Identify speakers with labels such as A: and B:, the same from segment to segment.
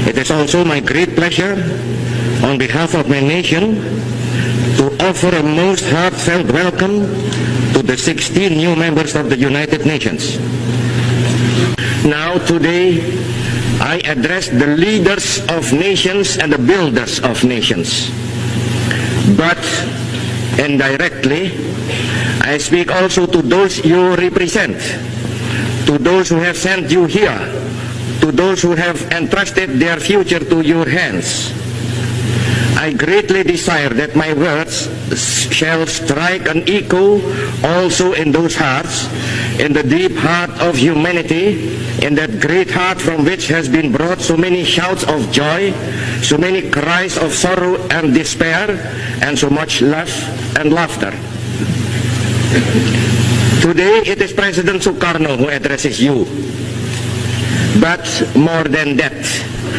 A: It is also my great pleasure, on behalf of my nation, to offer a most heartfelt welcome to the 16 new members of the United Nations. Now, today, I address the leaders of nations and the builders of nations. But, indirectly, I speak also to those you represent, to those who have sent you here, to those who have entrusted their future to your hands. I greatly desire that my words shall strike an echo also in those hearts, in the deep heart of humanity, in that great heart from which has been brought so many shouts of joy, so many cries of sorrow and despair, and so much love and laughter. Today it is President Sukarno who addresses you. But more than that,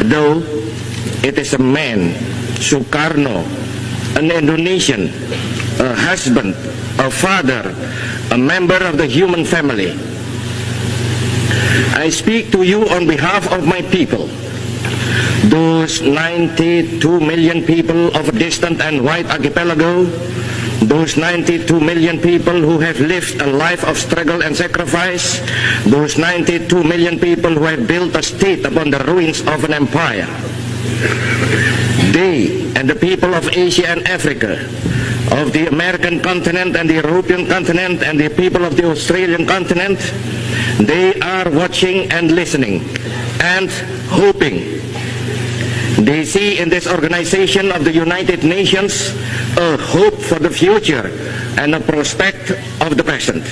A: though, it is a man, Sukarno, an Indonesian, a husband, a father, a member of the human family. I speak to you on behalf of my people, those 92 million people of a distant and wide archipelago, those 92 million people who have lived a life of struggle and sacrifice, those 92 million people who have built a state upon the ruins of an empire. They and the people of Asia and Africa, of the American continent and the European continent and the people of the Australian continent, they are watching and listening and hoping. They see in this organization of the United Nations a hope for the future and a prospect of the present.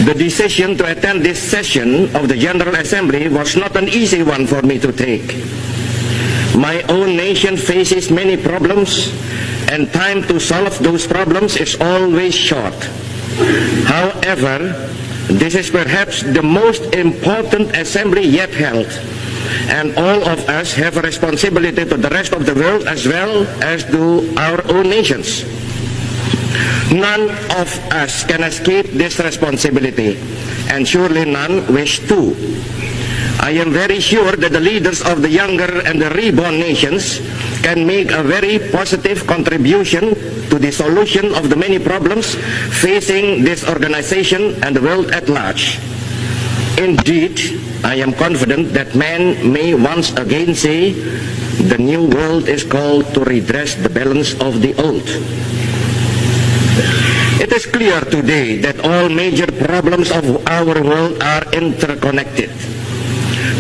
A: The decision to attend this session of the General Assembly was not an easy one for me to take. My own nation faces many problems, and time to solve those problems is always short. However, this is perhaps the most important assembly yet held, and all of us have a responsibility to the rest of the world as well as to our own nations. None of us can escape this responsibility, and surely none wish to. I am very sure that the leaders of the younger and the reborn nations can make a very positive contribution to the solution of the many problems facing this organization and the world at large. Indeed, I am confident that man may once again say, the new world is called to redress the balance of the old. It is clear today that all major problems of our world are interconnected.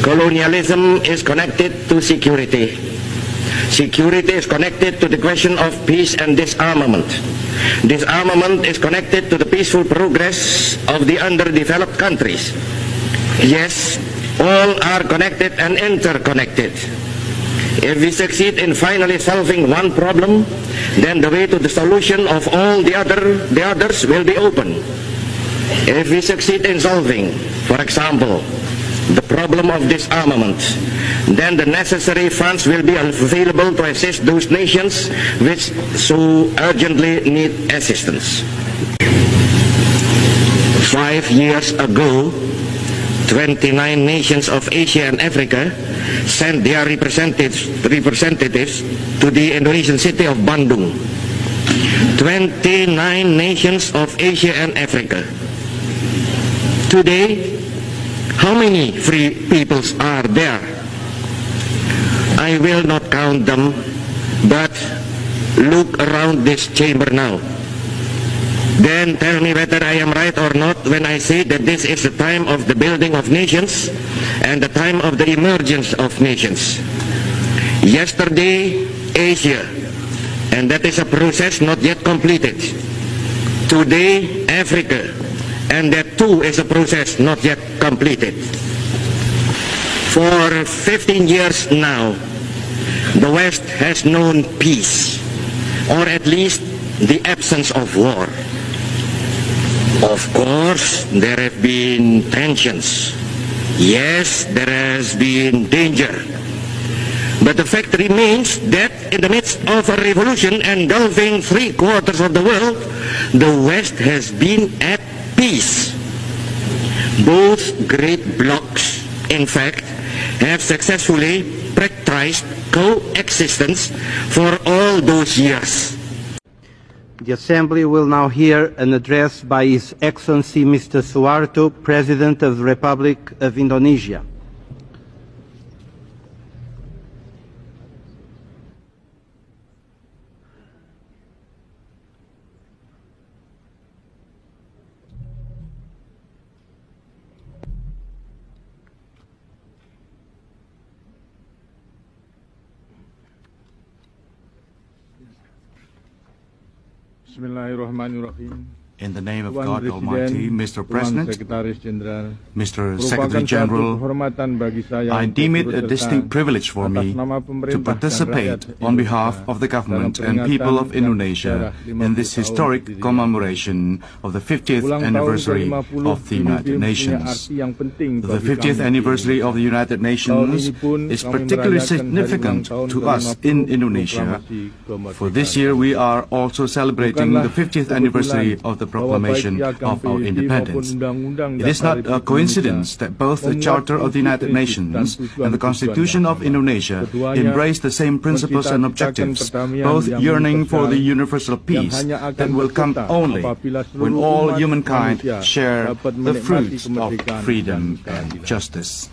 A: Colonialism is connected to security. Security is connected to the question of peace and disarmament. Disarmament is connected to the peaceful progress of the underdeveloped countries. Yes, all are connected and interconnected. If we succeed in finally solving one problem, then the way to the solution of all the others will be open. If we succeed in solving, for example, the problem of disarmament, then the necessary funds will be available to assist those nations which so urgently need assistance. 5 years ago, 29 nations of Asia and Africa sent their representatives to the Indonesian city of Bandung. 29 nations of Asia and Africa. Today, how many free peoples are there? I will not count them, but look around this chamber now. Then tell me whether I am right or not when I say that this is the time of the building of nations and the time of the emergence of nations. Yesterday, Asia, and that is a process not yet completed. Today, Africa, and that too is a process not yet completed. For 15 years now, the West has known peace, or at least the absence of war. Of course, there have been tensions. Yes, there has been danger. But the fact remains that in the midst of a revolution engulfing 3/4 of the world, the West has been at peace. Both great blocs, in fact, have successfully practiced coexistence for all those years.
B: The Assembly will now hear an address by His Excellency Mr. Suharto, President of the Republic of Indonesia.
C: Bismillahirrahmanirrahim.
D: In the name of
C: Tuan
D: God
C: Presiden,
D: Almighty, Mr.
C: Tuan
D: President,
C: Sekretaris Jenderal,
D: Mr.
C: merupakan
D: Secretary
C: satu
D: General,
C: kehormatan bagi saya
D: I
C: untuk
D: deem it
C: turut
D: a
C: serta
D: distinct privilege for
C: atas
D: me
C: nama
D: to
C: pemerintah dan
D: participate
C: rakyat
D: on behalf
C: Indonesia
D: of the government
C: dalam
D: and people of
C: peringatan yang
D: Indonesia
C: sejarah
D: in this
C: 50 tahun
D: historic
C: berdirinya.
D: commemoration of the 50th
C: Ulang tahun
D: anniversary
C: ke-50
D: of the United
C: PBB punya
D: Nations.
C: arti yang penting
D: The
C: bagi
D: 50th
C: kami.
D: anniversary of the United Nations is particularly significant to us in Indonesia, for this year we are also celebrating the 50th anniversary of the proclamation of our independence. It is not a coincidence that both the Charter of the United Nations and the Constitution of Indonesia embrace the same principles and objectives, both yearning for the universal peace that will come only when all humankind share the fruits of freedom and justice.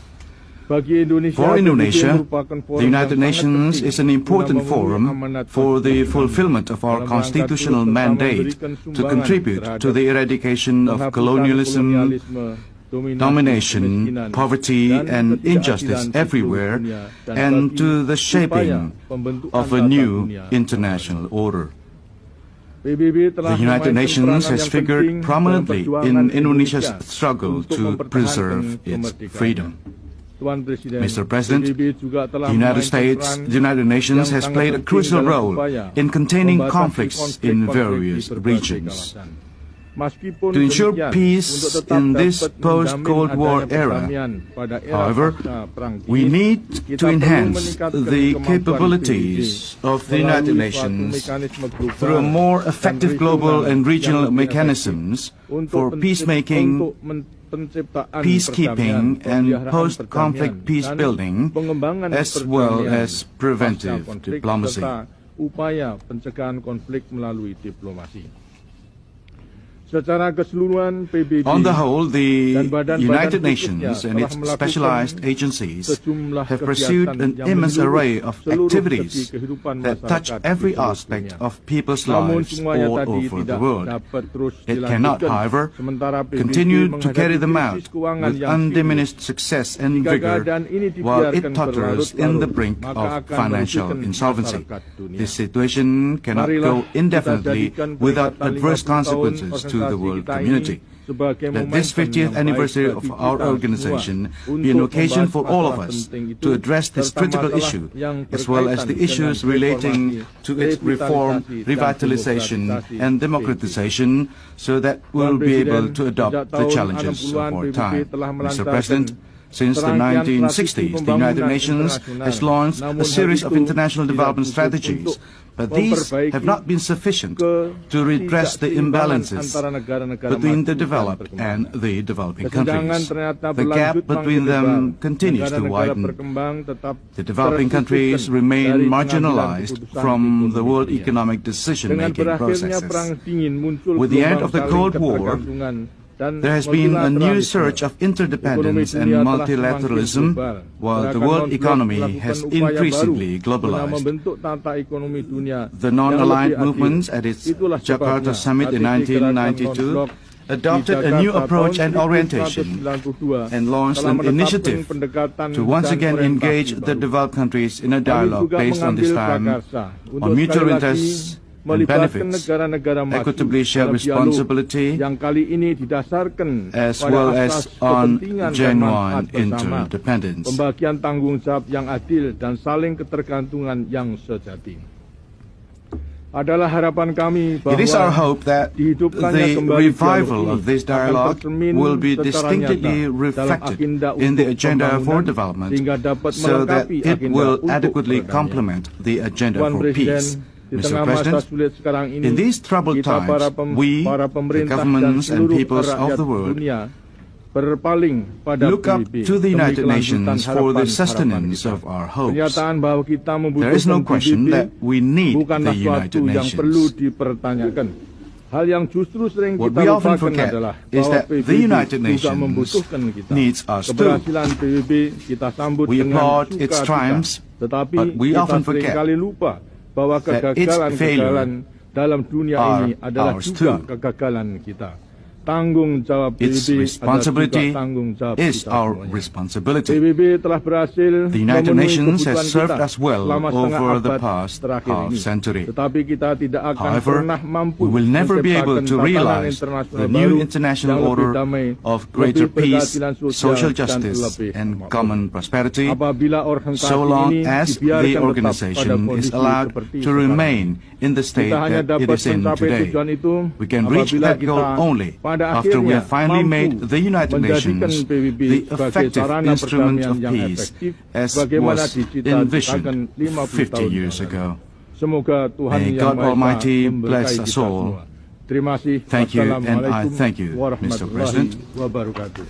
D: For Indonesia, the United Nations is an important forum for the fulfillment of our constitutional mandate to contribute to the eradication of colonialism, domination, poverty, and injustice everywhere, and to the shaping of a new international order. The United Nations has figured prominently in Indonesia's struggle to preserve its freedom. Mr. President, the United Nations has played a crucial role in containing conflicts in various regions. To ensure peace in this post-Cold War era, however, we need to enhance the capabilities of the United Nations through a more effective global and regional mechanisms for peacemaking, peacekeeping and post-conflict peace building, as well as preventive diplomacy.
C: Upaya pencegahan konflik melalui diplomasi. Secara keseluruhan PBB
D: On the whole, the
C: dan badan-badan
D: United
C: khususnya
D: Nations and its
C: telah
D: specialized
C: melakukan
D: agencies
C: sejumlah
D: have pursued
C: kegiatan
D: an
C: yang
D: immense
C: menyeluruh
D: array of
C: seluruh
D: activities
C: segi kehidupan
D: that touch
C: masyarakat
D: every
C: di seluruh
D: aspect
C: dunia.
D: of people's
C: Namun
D: lives
C: semuanya
D: all
C: tadi
D: over the
C: tidak
D: world.
C: dapat terus
D: It cannot,
C: dilanjutkan
D: however,
C: sementara PBB
D: continue to
C: menghadapi
D: carry them out
C: krisis keuangan
D: with
C: yang
D: undiminished success and
C: Jika
D: vigor
C: keadaan ini
D: while it
C: dibiarkan
D: totters in the
C: berlarut-larut,
D: brink
C: maka
D: of
C: akan
D: financial
C: merugikan
D: insolvency.
C: masyarakat dunia.
D: This situation cannot
C: Marilah
D: go indefinitely
C: kita jadikan
D: without
C: peringatan
D: adverse
C: 50 tahun
D: consequences to the
C: organisasi
D: world
C: kita ini
D: community.
C: sebagai
D: Let this
C: momentum
D: 50th
C: yang baik
D: anniversary
C: bagi
D: of
C: kita
D: our
C: semua
D: organization
C: untuk
D: be an occasion
C: membahas
D: for all of
C: masalah
D: us
C: penting itu,
D: to address this
C: serta
D: critical
C: masalah
D: issue,
C: yang
D: as well as the
C: berkaitan
D: issues
C: dengan
D: relating to its reform,
C: revitalisasi dan
D: revitalization,
C: demokratisasi
D: and democratization, so that we'll be able to adopt the challenges of our time. Mr. President, since the 1960s, the United Nations has launched a series of international development strategies, but these have not been sufficient to redress the imbalances between the developed and the developing countries. The gap between them continues to widen. The developing countries remain marginalized from the world economic decision-making processes. With the end of the Cold War, there has been a new surge of interdependence and multilateralism, while the world economy has increasingly globalized. The non-aligned movements at its Jakarta summit in 1992 adopted a new approach and orientation and launched an initiative to once again engage the developed countries in a dialogue based on this time on mutual interests and benefits, equitably shared responsibility, as well as on genuine interdependence.
C: Pembagian tanggung jawab yang adil dan saling ketergantungan yang sejati. Adalah harapan kami bahwa
D: it is our hope that the revival of this dialogue will be distinctly reflected in the agenda for development, so that it will adequately complement the agenda for peace. Mr. President, in these troubled times, we, the governments and peoples of the world,
C: berpaling pada
D: look up
C: PBB
D: to the
C: demi
D: United
C: kelanjutan
D: Nations for the
C: harapan-harapan
D: sustenance
C: kita.
D: of our hopes.
C: Pernyataan bahwa kita
D: There is no
C: membutuhkan
D: question
C: PBB
D: that we need
C: bukanlah
D: the
C: suatu
D: United
C: yang perlu
D: Nations.
C: dipertanyakan. Hal yang justru sering
D: What
C: kita
D: we often
C: lupakan
D: forget
C: adalah
D: is
C: bahwa
D: that the
C: PBB
D: United
C: juga
D: Nations
C: membutuhkan kita.
D: needs us too.
C: Keberhasilan PBB kita sambut
D: We
C: dengan
D: applaud its
C: sukacita,
D: triumphs,
C: tetapi
D: but we
C: kita
D: often forget
C: seringkali lupa bahwa
D: that its
C: kegagalan-kegagalan dalam dunia
D: are
C: ini adalah
D: ours
C: juga
D: too.
C: kegagalan kita. Tanggung jawab
D: Its
C: PBB adalah juga
D: responsibility
C: tanggung jawab
D: is
C: kita
D: our
C: semuanya.
D: responsibility.
C: PBB telah berhasil
D: The United
C: memenuhi
D: Nations has
C: kebutuhan
D: served
C: kita
D: us well
C: selama setengah
D: over the
C: abad
D: past
C: terakhir
D: half
C: ini.
D: century.
C: Tetapi kita tidak akan
D: However,
C: pernah mampu
D: we will never be able
C: menciptakan
D: to
C: tatanan
D: realize
C: internasional
D: the new
C: baru
D: international
C: yang lebih
D: order
C: damai,
D: of greater
C: lebih
D: peace,
C: berkeadilan
D: social
C: dan
D: justice,
C: lebih
D: and
C: makmur.
D: common prosperity
C: Apabila organisasi
D: so long
C: ini
D: as
C: dibiarkan
D: the
C: tetap pada
D: organization is
C: kondisi
D: allowed
C: seperti
D: to
C: sekarang.
D: remain in the state
C: Kita hanya
D: that it
C: dapat
D: is in
C: mencapai
D: today.
C: tujuan itu
D: We can reach
C: apabila
D: that goal
C: kita
D: only
C: pada
D: after we
C: akhirnya
D: have finally
C: mampu
D: made the United
C: menjadikan
D: Nations
C: PBB
D: the
C: sebagai
D: effective
C: sarana
D: instrument
C: perdamaian
D: of
C: yang
D: peace
C: efektif
D: as
C: bagaimana
D: was
C: dicita-citakan
D: envisioned
C: 50
D: 50
C: tahun
D: years
C: yang lalu.
D: ago.
C: Semoga Tuhan
D: May
C: Yang
D: God
C: Maha Esa
D: Almighty
C: memberkati
D: bless
C: kita
D: us all.
C: semua. Terima kasih.
D: Thank you, and I
C: Wassalamualaikum
D: thank you, Mr.
C: warahmatullahi
D: President.
C: wabarakatuh.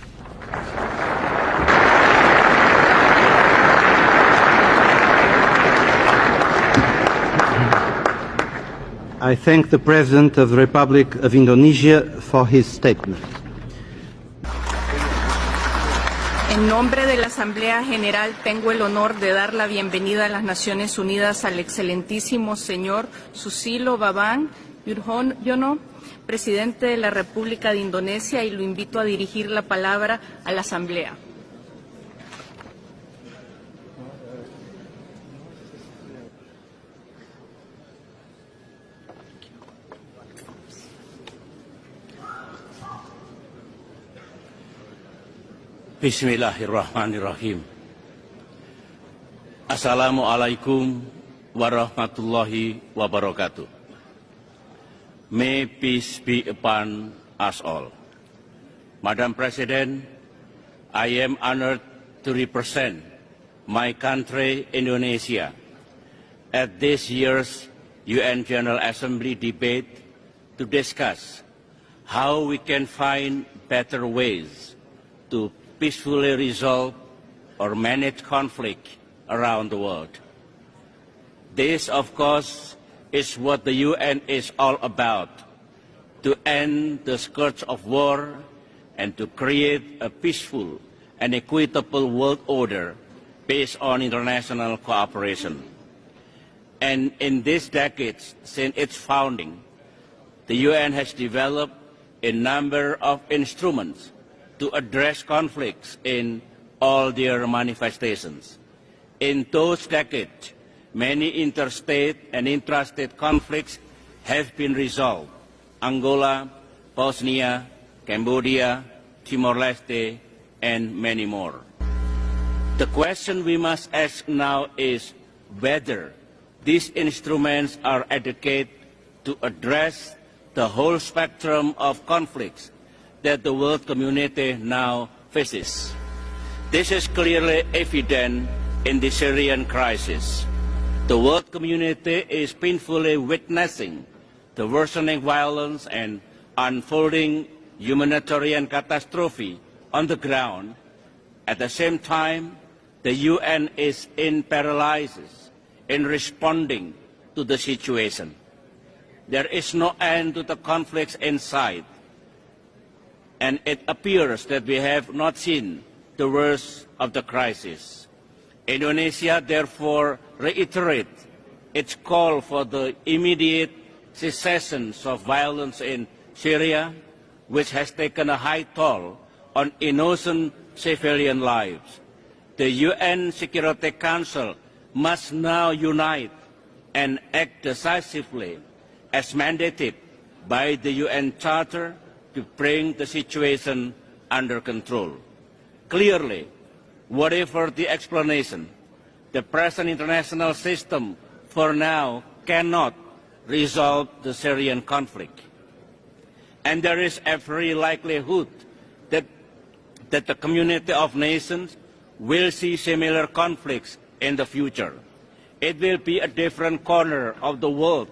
B: I thank the President of the Republic of Indonesia for his statement.
E: En nombre de la Asamblea General tengo el honor de dar la bienvenida a las Naciones Unidas al excelentísimo señor Susilo Bambang Yudhoyono, presidente de la República de Indonesia, y lo invito a dirigir la palabra a la Asamblea.
F: Bismillahirrahmanirrahim. Assalamualaikum warahmatullahi wabarakatuh. May peace be upon us all. Madam President, I am honored to represent my country, Indonesia, at this year's UN General Assembly debate to discuss how we can find better ways to peacefully resolve or manage conflict around the world. This, of course, is what the UN is all about, to end the scourge of war and to create a peaceful and equitable world order based on international cooperation. And in these decades since its founding, the UN has developed a number of instruments to address conflicts in all their manifestations. In those decades, many interstate and intrastate conflicts have been resolved. Angola, Bosnia, Cambodia, Timor-Leste, and many more. The question we must ask now is whether these instruments are adequate to address the whole spectrum of conflicts that the world community now faces. This is clearly evident in the Syrian crisis. The world community is painfully witnessing the worsening violence and unfolding humanitarian catastrophe on the ground. At the same time, the UN is in paralysis in responding to the situation. There is no end to the conflicts in sight, and it appears that we have not seen the worst of the crisis. Indonesia therefore reiterates its call for the immediate cessation of violence in Syria, which has taken a high toll on innocent civilian lives. The UN Security Council must now unite and act decisively as mandated by the UN Charter to bring the situation under control. Clearly, whatever the explanation, the present international system for now cannot resolve the Syrian conflict. And there is every likelihood that the community of nations will see similar conflicts in the future. It will be a different corner of the world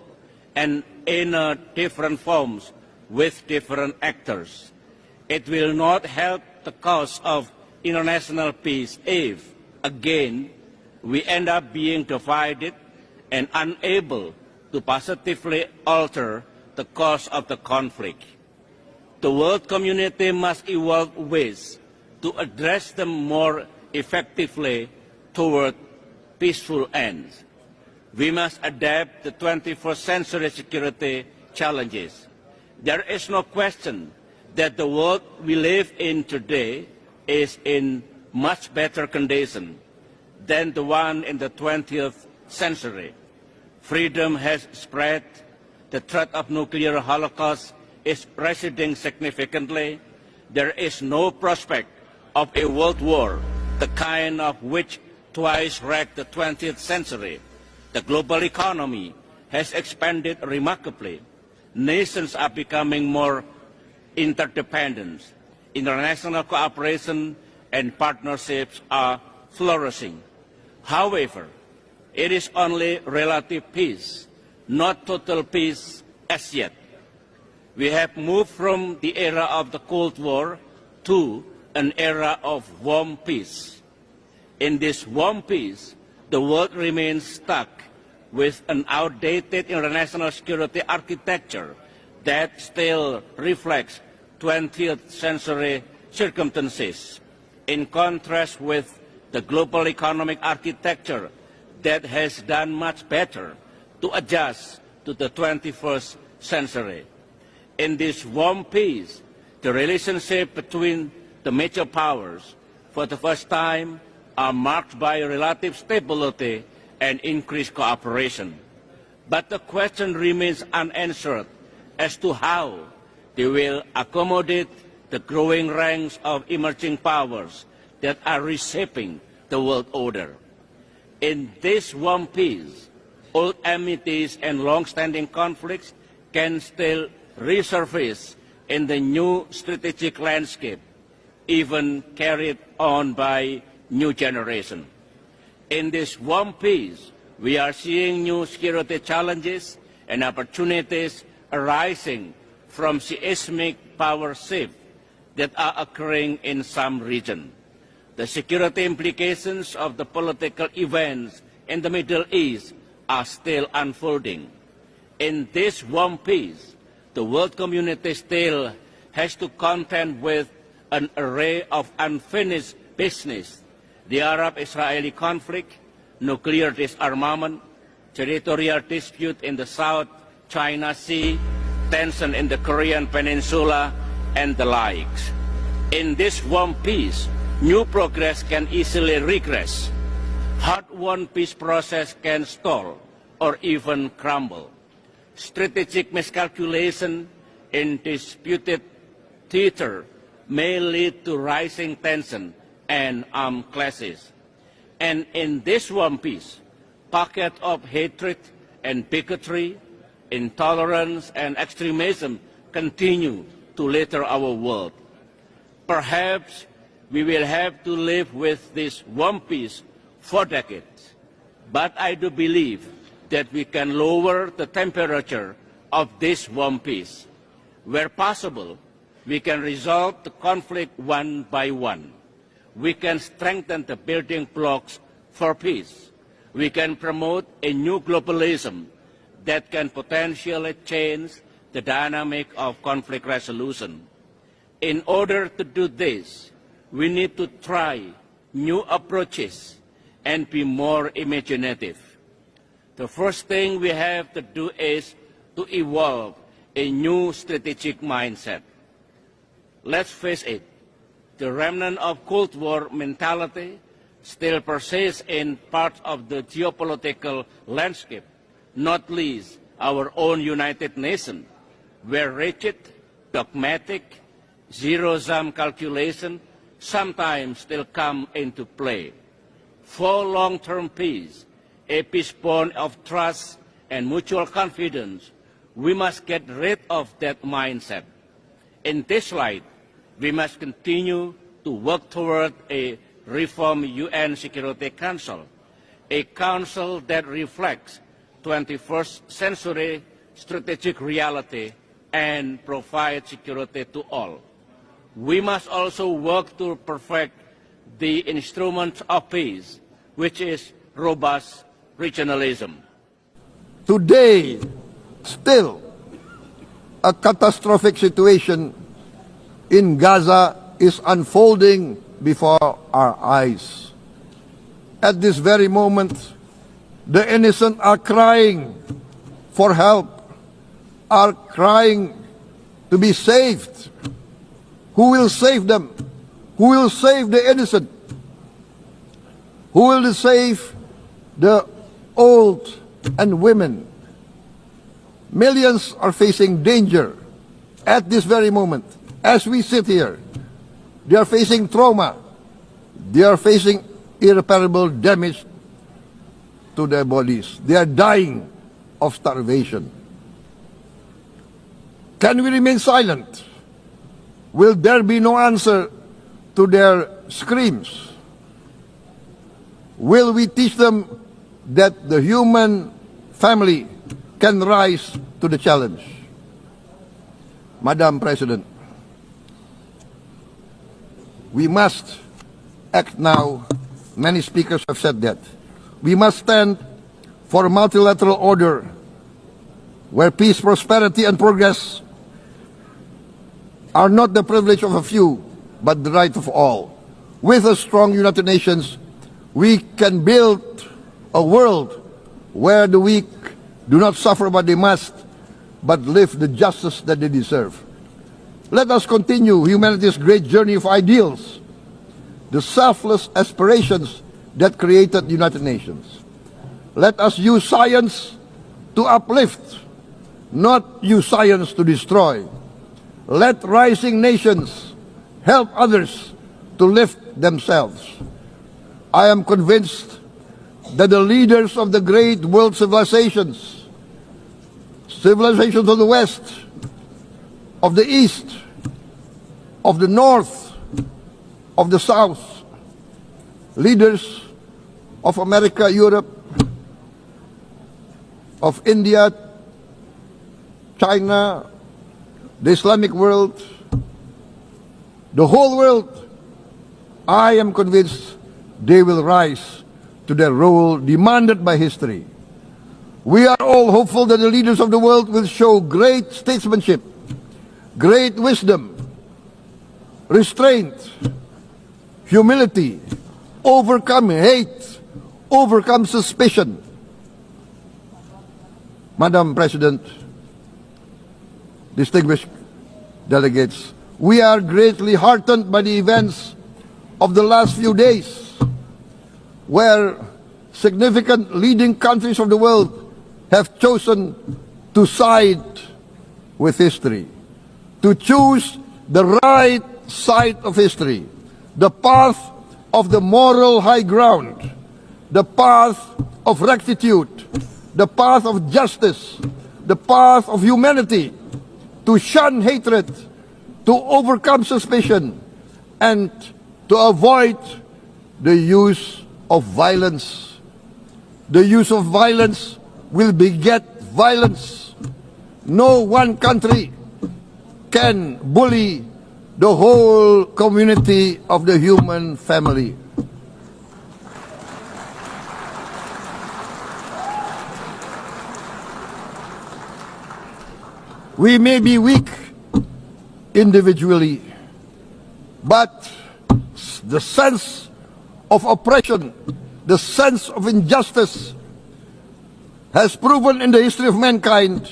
F: and in different forms with different actors. It will not help the cause of international peace if, again, we end up being divided and unable to positively alter the cause of the conflict. The world community must evolve ways to address them more effectively toward peaceful ends. We must adapt the 21st century security challenges. There is no question that the world we live in today is in much better condition than the one in the 20th century. Freedom has spread, the threat of nuclear holocaust is receding significantly. There is no prospect of a world war, the kind of which twice wrecked the 20th century. The global economy has expanded remarkably. Nations are becoming more interdependent. International cooperation and partnerships are flourishing. However, it is only relative peace, not total peace as yet. We have moved from the era of the Cold War to an era of warm peace. In this warm peace, the world remains stuck with an outdated international security architecture that still reflects 20th century circumstances, in contrast with the global economic architecture that has done much better to adjust to the 21st century. In this warm peace, the relationship between the major powers, for the first time, are marked by relative stability and increased cooperation. But the question remains unanswered as to how they will accommodate the growing ranks of emerging powers that are reshaping the world order. In this warm peace, old enmities and long-standing conflicts can still resurface in the new strategic landscape, even carried on by new generation. In this warm peace, we are seeing new security challenges and opportunities arising from seismic power shifts that are occurring in some regions. The security implications of the political events in the Middle East are still unfolding. In this warm peace, the world community still has to contend with an array of unfinished business: the Arab-Israeli conflict, nuclear disarmament, territorial dispute in the South China Sea, tension in the Korean Peninsula, and the likes. In this warm peace, new progress can easily regress. Hard-won peace process can stall or even crumble. Strategic miscalculation in disputed theater may lead to rising tension and armed clashes. And in this warm peace, pockets of hatred and bigotry, intolerance and extremism continue to litter our world. Perhaps we will have to live with this warm peace for decades, but I do believe that we can lower the temperature of this warm peace. Where possible, we can resolve the conflict one by one. We can strengthen the building blocks for peace. We can promote a new globalism that can potentially change the dynamic of conflict resolution. In order to do this, we need to try new approaches and be more imaginative. The first thing we have to do is to evolve a new strategic mindset. Let's face it, the remnant of Cold War mentality still persists in parts of the geopolitical landscape, not least our own United Nations, where rigid, dogmatic, zero-sum calculation sometimes still come into play. For long-term peace, a peace born of trust and mutual confidence, we must get rid of that mindset. In this light, we must continue to work toward a reformed UN Security Council, a council that reflects 21st century strategic reality and provides security to all. we must also work to perfect the instruments of peace, which is robust regionalism.
G: Today, still, a catastrophic situation in Gaza is unfolding before our eyes. At this very moment, the innocent are crying for help, are crying to be saved. Who will save them? Who will save the innocent? Who will save the old and women? Millions are facing danger at this very moment. As we sit here, they are facing trauma. They are facing irreparable damage to their bodies. They are dying of starvation. Can we remain silent? Will there be no answer to their screams? Will we teach them that the human family can rise to the challenge? Madam President, we must act now. Many speakers have said that. We must stand for a multilateral order where peace, prosperity, and progress are not the privilege of a few, but the right of all. With a strong United Nations, we can build a world where the weak do not suffer what they must, but live the justice that they deserve. Let us continue humanity's great journey of ideals, the selfless aspirations that created the United Nations. Let us use science to uplift, not use science to destroy. Let rising nations help others to lift themselves. I am convinced that the leaders of the great world civilizations of the West, of the East, of the North, of the South, leaders of America, Europe, of India, China, the Islamic world, the whole world, I am convinced they will rise to their role demanded by history. We are all hopeful that the leaders of the world will show great statesmanship, great wisdom, restraint, humility, overcome hate, overcome suspicion. Madam President, distinguished delegates, we are greatly heartened by the events of the last few days, where significant leading countries of the world have chosen to side with history, to choose the right side of history, the path of the moral high ground, the path of rectitude, the path of justice, the path of humanity, to shun hatred, to overcome suspicion, and to avoid the use of violence. The use of violence will beget violence. No one country can bully the whole community of the human family. We may be weak individually, but the sense of oppression, the sense of injustice has proven in the history of mankind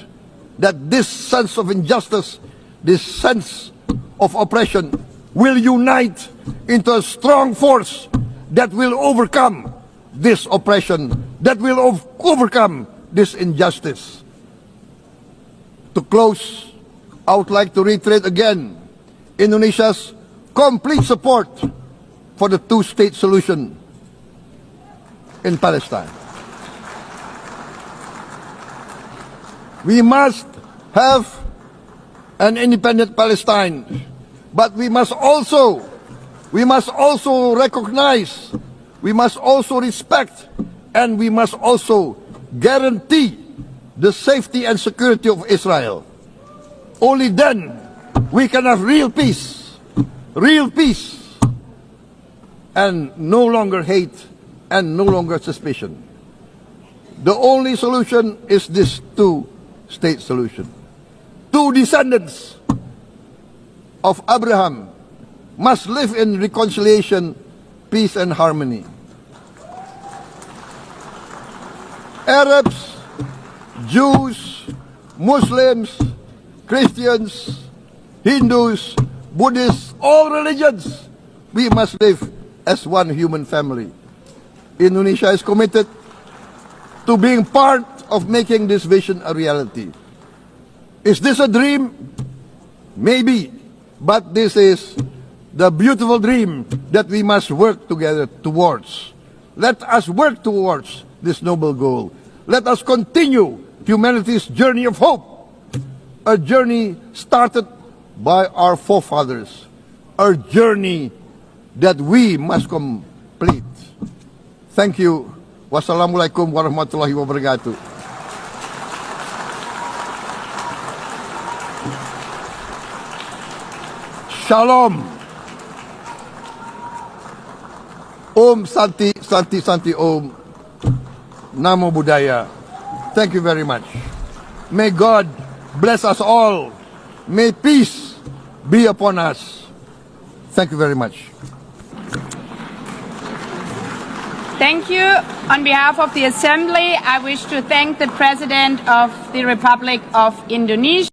G: that this sense of injustice, this sense of oppression will unite into a strong force that will overcome this oppression, that will overcome this injustice. To close, I would like to reiterate again Indonesia's complete support for the two-state solution in Palestine. We must have an independent Palestine, but we must also recognize, we must also respect, and we must also guarantee the safety and security of Israel. Only then we can have real peace. real peace, and no longer hate and no longer suspicion. The only solution is this two-state solution. Two descendants of Abraham must live in reconciliation, peace, and harmony. Arabs, Jews, Muslims, Christians, Hindus, Buddhists, all religions, we must live as one human family. Indonesia is committed to being part of making this vision a reality. Is this a dream? Maybe, but this is the beautiful dream that we must work together towards. Let us work towards this noble goal. Let us continue humanity's journey of hope, a journey started by our forefathers, a journey that we must complete. Thank you. Wassalamualaikum warahmatullahi wabarakatuh. Shalom. Om Santi, Santi, Santi Om. Namo Buddhaya. Thank you very much. May God bless us all. May peace be upon us. Thank you very much.
H: Thank you. On behalf of the Assembly, I wish to thank the President of the Republic of Indonesia.